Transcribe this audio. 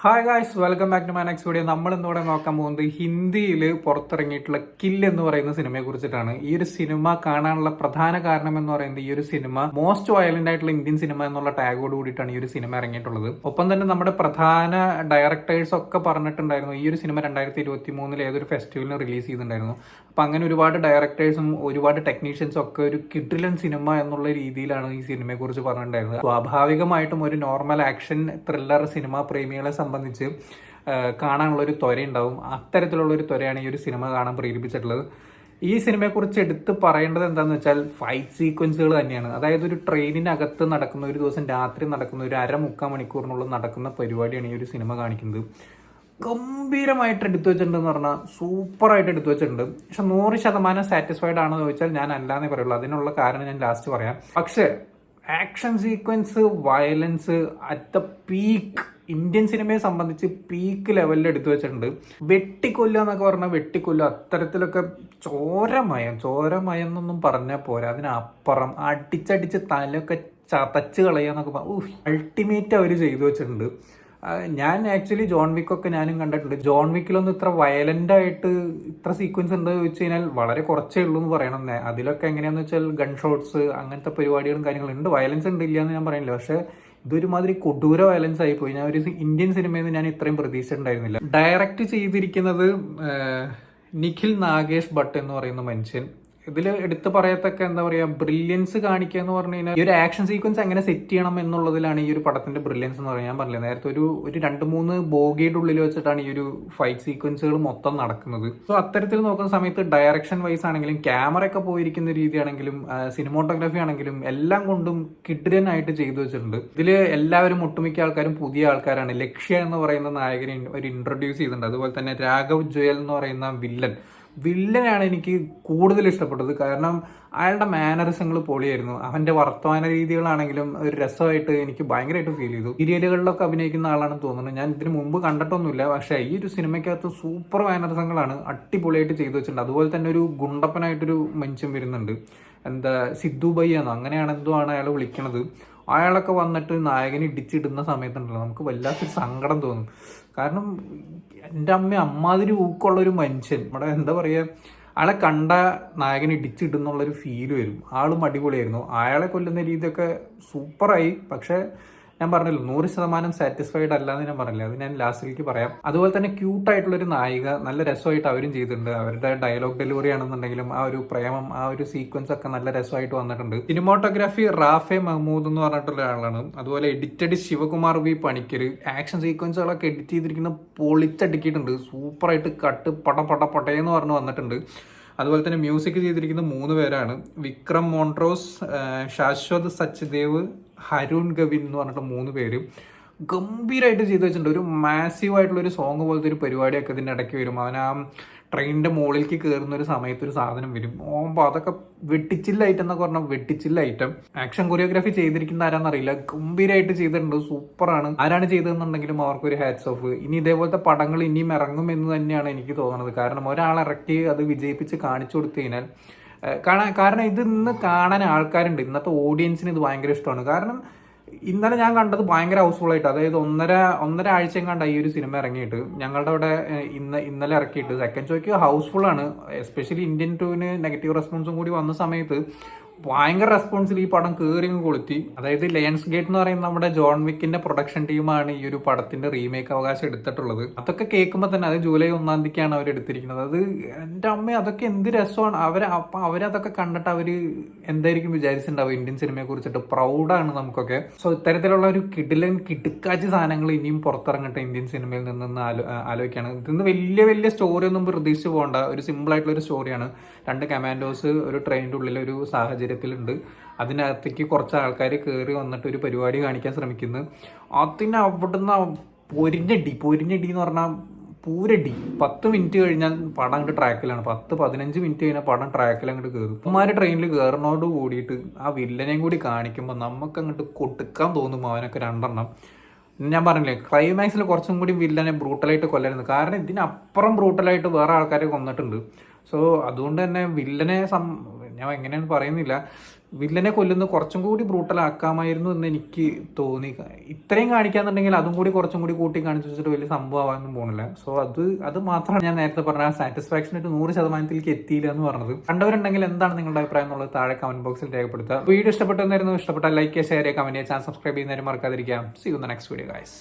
Hi guys, welcome back to my next video. നമ്മൾ ഇന്നിവിടെ നോക്കാൻ പോകുന്നത് ഹിന്ദിയിൽ പുറത്തിറങ്ങിയിട്ടുള്ള കിൽ എന്ന് പറയുന്ന സിനിമയെ കുറിച്ചിട്ടാണ്. ഈ ഒരു സിനിമ കാണാനുള്ള പ്രധാന കാരണം എന്ന് പറയുന്നത് ഈ ഒരു സിനിമ മോസ്റ്റ് വയലന്റ് ആയിട്ടുള്ള ഇന്ത്യൻ സിനിമ എന്നുള്ള ടാഗോട് കൂടിയിട്ടാണ് ഈ ഒരു സിനിമ ഇറങ്ങിയിട്ടുള്ളത്. ഒപ്പം തന്നെ നമ്മുടെ പ്രധാന ഡയറക്ടേഴ്സ് ഒക്കെ പറഞ്ഞിട്ടുണ്ടായിരുന്നു ഈ ഒരു സിനിമ 2023 ഏതൊരു ഫെസ്റ്റിവലിന് റിലീസ് ചെയ്തിട്ടുണ്ടായിരുന്നു. അപ്പൊ അങ്ങനെ ഒരുപാട് ഡയറക്ടേഴ്സും ഒരുപാട് ടെക്നീഷ്യൻസും ഒക്കെ ഒരു കിഡിലൻ സിനിമ എന്നുള്ള രീതിയിലാണ് ഈ സിനിമയെ കുറിച്ച് പറഞ്ഞിട്ടുണ്ടായിരുന്നത്. സ്വാഭാവികമായിട്ടും ഒരു നോർമൽ ആക്ഷൻ ത്രില്ലർ സിനിമ പ്രേമികളെ സംബന്ധിച്ച് കാണാനുള്ള ഒരു ത്വര ഉണ്ടാവും. അത്തരത്തിലുള്ള ഒരു ത്വരയാണ് ഈ ഒരു സിനിമ കാണാൻ പ്രേരിപ്പിച്ചിട്ടുള്ളത്. ഈ സിനിമയെക്കുറിച്ച് എടുത്ത് പറയേണ്ടത് എന്താണെന്ന് വെച്ചാൽ ഫൈറ്റ് സീക്വൻസുകൾ തന്നെയാണ്. അതായത് ഒരു ട്രെയിനിനകത്ത് നടക്കുന്ന, ഒരു ദിവസം രാത്രി നടക്കുന്ന, ഒരു അരമുക്കാൽ മണിക്കൂറിനുള്ളിൽ നടക്കുന്ന പരിപാടിയാണ് ഈ ഒരു സിനിമ കാണിക്കുന്നത്. ഗംഭീരമായിട്ട് എടുത്തു വെച്ചിട്ടുണ്ടെന്ന് പറഞ്ഞാൽ സൂപ്പറായിട്ട് എടുത്തു വെച്ചിട്ടുണ്ട്. പക്ഷെ 100% സാറ്റിസ്ഫൈഡ് ആണെന്ന് ചോദിച്ചാൽ ഞാൻ അല്ലാന്നേ പറയുള്ളൂ. അതിനുള്ള കാരണം ഞാൻ ലാസ്റ്റ് പറയാം. പക്ഷേ action sequence, violence at the peak, Indian സിനിമയെ സംബന്ധിച്ച് പീക്ക് ലെവലിൽ എടുത്തു വെച്ചിട്ടുണ്ട്. വെട്ടിക്കൊല്ലുക എന്നൊക്കെ പറഞ്ഞാൽ വെട്ടിക്കൊല്ലുക, അത്തരത്തിലൊക്കെ ചോരമയം എന്നൊന്നും പറഞ്ഞാൽ പോരാ, അതിനപ്പുറം അടിച്ചടിച്ച് തലയൊക്കെ ചതച്ച് കളയുക എന്നൊക്കെ അൾട്ടിമേറ്റ് അവർ ചെയ്തു വെച്ചിട്ടുണ്ട്. ഞാൻ ആക്ച്വലി ജോൺ വിക്കൊക്കെ ഞാനും കണ്ടിട്ടുണ്ട്. ജോൺ വിക്കിലൊന്നും ഇത്ര വയലന്റ് ആയിട്ട് ഇത്ര സീക്വൻസ് ഉണ്ടോ ചോദിച്ചു കഴിഞ്ഞാൽ വളരെ കുറച്ചേ ഉള്ളൂ എന്ന് പറയണം. അതിലൊക്കെ എങ്ങനെയാന്ന് വെച്ചാൽ ഗൺ ഷോട്ട്സ് അങ്ങനത്തെ പരിപാടികളും കാര്യങ്ങളും ഉണ്ട്. വയലൻസ് ഉണ്ട്, ഇല്ല എന്ന് ഞാൻ പറയുന്നില്ല. പക്ഷെ ഇതൊരുമാതിരി കൊടൂര വയലൻസ് ആയി പോയി. ഞാൻ ഒരു ഇന്ത്യൻ സിനിമയിൽ നിന്ന് ഞാൻ ഇത്രയും പ്രതീക്ഷിച്ചിട്ടുണ്ടായിരുന്നില്ല. ഡയറക്റ്റ് ചെയ്തിരിക്കുന്നത് നിഖിൽ നാഗേഷ് ഭട്ട് എന്ന് പറയുന്ന മനുഷ്യൻ. ഇതിൽ എടുത്തു പറയത്തൊക്കെ എന്താ പറയാ, ബ്രില്യൻസ് കാണിക്കുക എന്ന് പറഞ്ഞു കഴിഞ്ഞാൽ ഈ ഒരു ആക്ഷൻ സീക്വൻസ് എങ്ങനെ സെറ്റ് ചെയ്യണം എന്നുള്ളതിലാണ് ഈ ഒരു പടത്തിന്റെ ബ്രില്യൻസ് എന്ന് പറയാൻ. ഞാൻ പറഞ്ഞില്ല നേരത്തെ, ഒരു 2-3 ബോഗിയുടെ ഉള്ളിൽ വെച്ചിട്ടാണ് ഈ ഒരു ഫൈറ്റ് സീക്വൻസുകൾ മൊത്തം നടക്കുന്നത്. സോ അത്തരത്തിൽ നോക്കുന്ന സമയത്ത് ഡയറക്ഷൻ വൈസ് ആണെങ്കിലും ക്യാമറ ഒക്കെ പോയിരിക്കുന്ന രീതിയാണെങ്കിലും സിനിമോട്ടോഗ്രാഫി ആണെങ്കിലും എല്ലാം കൊണ്ടും കിഡിലനായിട്ട് ചെയ്തു വെച്ചിട്ടുണ്ട്. ഇതിൽ എല്ലാവരും ഒട്ടുമിക്ക ആൾക്കാരും പുതിയ ആൾക്കാരാണ്. ലക്ഷ്യ എന്ന് പറയുന്ന നായകനെ ഒരു ഇൻട്രൊഡ്യൂസ് ചെയ്തിട്ടുണ്ട്. അതുപോലെ തന്നെ രാഘവ് ജുയൽ എന്ന് പറയുന്ന വില്ലനാണ് എനിക്ക് കൂടുതൽ ഇഷ്ടപ്പെട്ടത്. കാരണം അയാളുടെ മാനറിസങ്ങൾ പൊളിയായിരുന്നു. അവന്റെ വർത്തമാന രീതികളാണെങ്കിലും ഒരു രസമായിട്ട് എനിക്ക് ഭയങ്കരമായിട്ട് ഫീൽ ചെയ്തു. സീരിയലുകളിലൊക്കെ അഭിനയിക്കുന്ന ആളാണെന്ന് തോന്നുന്നു. ഞാൻ ഇതിന് മുമ്പ് കണ്ടിട്ടൊന്നുമില്ല. പക്ഷേ ഈ ഒരു സിനിമയ്ക്കകത്ത് സൂപ്പർ മാനറിസങ്ങളാണ് അടിപൊളിയായിട്ട് ചെയ്തു വെച്ചിട്ടുണ്ട്. അതുപോലെ തന്നെ ഒരു ഗുണ്ടപ്പനായിട്ടൊരു മനുഷ്യൻ വരുന്നുണ്ട്, എന്താ സിദ്ധു ബയ്യാന്നോ അങ്ങനെയാണ് എന്തോ ആണ് അയാൾ വിളിക്കണത്. അയാളൊക്കെ വന്നിട്ട് നായകനെ ഇടിച്ചിടുന്ന സമയത്തുണ്ടല്ലോ നമുക്ക് വല്ലാത്തൊരു സങ്കടം തോന്നും. കാരണം എൻ്റെ അമ്മാതിരി ഊക്കുള്ളൊരു മനുഷ്യൻ, നമ്മുടെ എന്താ പറയുക, അയാളെ കണ്ട നായകനെ ഇടിച്ചിടുന്നുള്ളൊരു ഫീല് വരും. ആളും അടിപൊളിയായിരുന്നു. അയാളെ കൊല്ലുന്ന രീതിയൊക്കെ സൂപ്പറായി. പക്ഷേ ഞാൻ പറഞ്ഞല്ലോ 100% സാറ്റിസ്ഫൈഡ് അല്ലാന്ന് ഞാൻ പറഞ്ഞില്ല. അത് ഞാൻ ലാസ്റ്റിലേക്ക് പറയാം. അതുപോലെ തന്നെ ക്യൂട്ടായിട്ടുള്ളൊരു നായിക, നല്ല രസമായിട്ട് അവരും ചെയ്തിട്ടുണ്ട്. അവരുടെ ഡയലോഗ് ഡെലിവറി ആണെന്നുണ്ടെങ്കിലും ആ ഒരു പ്രേമം, ആ ഒരു സീക്വൻസ് ഒക്കെ നല്ല രസമായിട്ട് വന്നിട്ടുണ്ട്. സിനിമോട്ടോഗ്രാഫി റാഫെ മഹ്മൂദ് എന്ന് പറഞ്ഞിട്ടുള്ള ആളാണ്. അതുപോലെ edited Sivakumar V Panicker. Action സീക്വൻസുകളൊക്കെ എഡിറ്റ് ചെയ്തിരിക്കുന്ന പൊളിച്ചടിക്കിയിട്ടുണ്ട്. സൂപ്പറായിട്ട് കട്ട് പടയെന്ന് പറഞ്ഞ് വന്നിട്ടുണ്ട്. അതുപോലെ തന്നെ മ്യൂസിക് ചെയ്തിരിക്കുന്ന 3 പേരാണ്. വിക്രം മോൺട്രോസ്, ശാശ്വത് സച്ദേവ്, ഹരുൺ ഗവിൻ എന്ന് പറഞ്ഞിട്ട് 3 പേര് ഗംഭീരമായിട്ട് ചെയ്തു വെച്ചിട്ടുണ്ട്. ഒരു മാസീവായിട്ടുള്ള ഒരു സോങ് പോലത്തെ ഒരു പരിപാടിയൊക്കെ ഇതിൻ്റെ ഇടയ്ക്ക് വരും. അവൻ ആ ട്രെയിനിൻ്റെ മുകളിലേക്ക് കയറുന്ന ഒരു സമയത്ത് ഒരു സാധനം വരും. ഓമ്പോൾ അതൊക്കെ വെട്ടിച്ചില്ല ഐറ്റം എന്നൊക്കെ പറഞ്ഞാൽ വെട്ടിച്ചില്ല ഐറ്റം. ആക്ഷൻ കൊറിയോഗ്രാഫി ചെയ്തിരിക്കുന്ന ആരാന്നറിയില്ല, ഗംഭീരമായിട്ട് ചെയ്തിട്ടുണ്ട്. സൂപ്പറാണ്. ആരാണ് ചെയ്തതെന്നുണ്ടെങ്കിലും അവർക്കൊരു ഹാറ്റ്സ് ഓഫ്. ഇനി ഇതേപോലത്തെ പടങ്ങൾ ഇനിയും ഇറങ്ങും എന്ന് തന്നെയാണ് എനിക്ക് തോന്നുന്നത്. കാരണം ഒരാൾ ഇറക്കി അത് വിജയിപ്പിച്ച് കാണിച്ചു കൊടുത്തു കഴിഞ്ഞാൽ കാരണം ഇത് ഇന്ന് കാണാൻ ആൾക്കാരുണ്ട്. ഇന്നത്തെ ഓഡിയൻസിന് ഇത് ഭയങ്കര ഇഷ്ടമാണ്. കാരണം ഇന്നലെ ഞാൻ കണ്ടത് ഭയങ്കര ഹൗസ്ഫുൾ ആയിട്ട്, അതായത് ഒന്നര ആഴ്ചയും കണ്ട ഈ ഒരു സിനിമ ഇറങ്ങിയിട്ട് ഞങ്ങളുടെ അവിടെ ഇന്നലെ ഇറക്കിയിട്ട് സെക്കൻഡ് ഷോയ്ക്ക് ഹൗസ്ഫുൾ ആണ്. എസ്പെഷ്യലി ഇന്ത്യൻ 2-ന് നെഗറ്റീവ് റെസ്പോൺസും കൂടി വന്ന സമയത്ത് ഭയങ്കര റെസ്പോൺസിൽ ഈ പടം കയറിയും കൊളുത്തി. അതായത് ലയൺസ് ഗേറ്റ് എന്ന് പറയുന്ന നമ്മുടെ ജോൺ വിക്കിന്റെ പ്രൊഡക്ഷൻ ടീമാണ് ഈ ഒരു പടത്തിന്റെ റീമേക്ക് അവകാശം എടുത്തിട്ടുള്ളത്. അതൊക്കെ കേൾക്കുമ്പോൾ തന്നെ അത് ജൂലൈ 1-ാം തീയതിക്കാണ് അവർ എടുത്തിരിക്കുന്നത്. അത് എൻ്റെ അമ്മ, അതൊക്കെ എന്ത് രസമാണ്. അവരതൊക്കെ കണ്ടിട്ട് അവർ എന്തായിരിക്കും വിചാരിച്ചിട്ടുണ്ടാവും ഇന്ത്യൻ സിനിമയെ കുറിച്ചിട്ട്. പ്രൗഡാണ് നമുക്കൊക്കെ. സോ ഇത്തരത്തിലുള്ള ഒരു കിടുക്കാച്ചി സാധനങ്ങൾ ഇനിയും പുറത്തിറങ്ങട്ടെ ഇന്ത്യൻ സിനിമയിൽ നിന്ന് ആലോചിക്കുകയാണ്. ഇതിന്ന് വലിയ സ്റ്റോറി ഒന്നും പ്രതീക്ഷിച്ച് പോകണ്ട. ഒരു സിമ്പിൾ ആയിട്ടുള്ള ഒരു സ്റ്റോറിയാണ്. 2 കമാൻഡോസ് ഒരു ട്രെയിനിൻ്റെ ഉള്ളിൽ ഒരു സാഹചര്യത്തിലുണ്ട്. അതിനകത്തേക്ക് കുറച്ച് ആൾക്കാർ കയറി വന്നിട്ട് ഒരു പരിപാടി കാണിക്കാൻ ശ്രമിക്കുന്നു. അതിന് അവിടുന്ന് പൊരിഞ്ഞടി എന്ന് പറഞ്ഞാൽ പൂരടി. 10 മിനിറ്റ് കഴിഞ്ഞാൽ പടം അങ്ങോട്ട് ട്രാക്കിലാണ്. 10-15 മിനിറ്റ് കഴിഞ്ഞാൽ പടം ട്രാക്കിൽ അങ്ങോട്ട് കയറും. ഉമ്മാര് ട്രെയിനിൽ കയറുന്നതോട് കൂടിയിട്ട് ആ വില്ലനെയും കൂടി കാണിക്കുമ്പോൾ നമുക്ക് അങ്ങോട്ട് കൊട്ടുക്കാൻ തോന്നും. അവനൊക്കെ 2 ഞാൻ പറഞ്ഞില്ലേ, ക്ലൈമാക്സിൽ കുറച്ചും കൂടി വില്ലനെ ബ്രൂട്ടലായിട്ട് കൊല്ലായിരുന്നു. കാരണം ഇതിനപ്പുറം ബ്രൂട്ടലായിട്ട് വേറെ ആൾക്കാരെ കൊന്നിട്ടുണ്ട്. സോ അതുകൊണ്ട് തന്നെ വില്ലനെ ഞാൻ എങ്ങനെയാണെന്ന് പറയുന്നില്ല, വില്ലനെ കൊല്ലുന്നത് കുറച്ചും കൂടി ബ്രൂട്ടൽ ആക്കാമായിരുന്നു എന്ന് എനിക്ക് തോന്നി. ഇത്രയും കാണിക്കാന്നുണ്ടെങ്കിൽ അതും കൂടി കുറച്ചും കൂടി കൂട്ടി കാണിച്ചു വെച്ചിട്ട് വലിയ സംഭവമാകാനൊന്നും പോകുന്നില്ല. സോ അത് മാത്രമാണ് ഞാൻ നേരത്തെ പറഞ്ഞ സാറ്റിസ്ഫാക്ഷൻ ഒരു 100%ലേക്ക് എത്തിയില്ല എന്ന് പറഞ്ഞത്. കണ്ടവരുണ്ടെങ്കിൽ എന്താണ് നിങ്ങളുടെ അഭിപ്രായം എന്നുള്ളത് താഴെ കമന്റ് ബോക്സിൽ രേഖപ്പെടുത്തുക. വീഡിയോ ഇഷ്ടപ്പെട്ടെന്നായിരുന്നു, ഇഷ്ടപ്പെട്ട ലൈക്ക് ചെയ്യുക, ഷെയർ ചെയ്യുക, കമന്റ് ചെയ്യുക, ചാനൽ സബ്സ്ക്രൈബ് ചെയ്യുന്നവരും മറക്കാതിരിക്കാം. See you in the next video guys.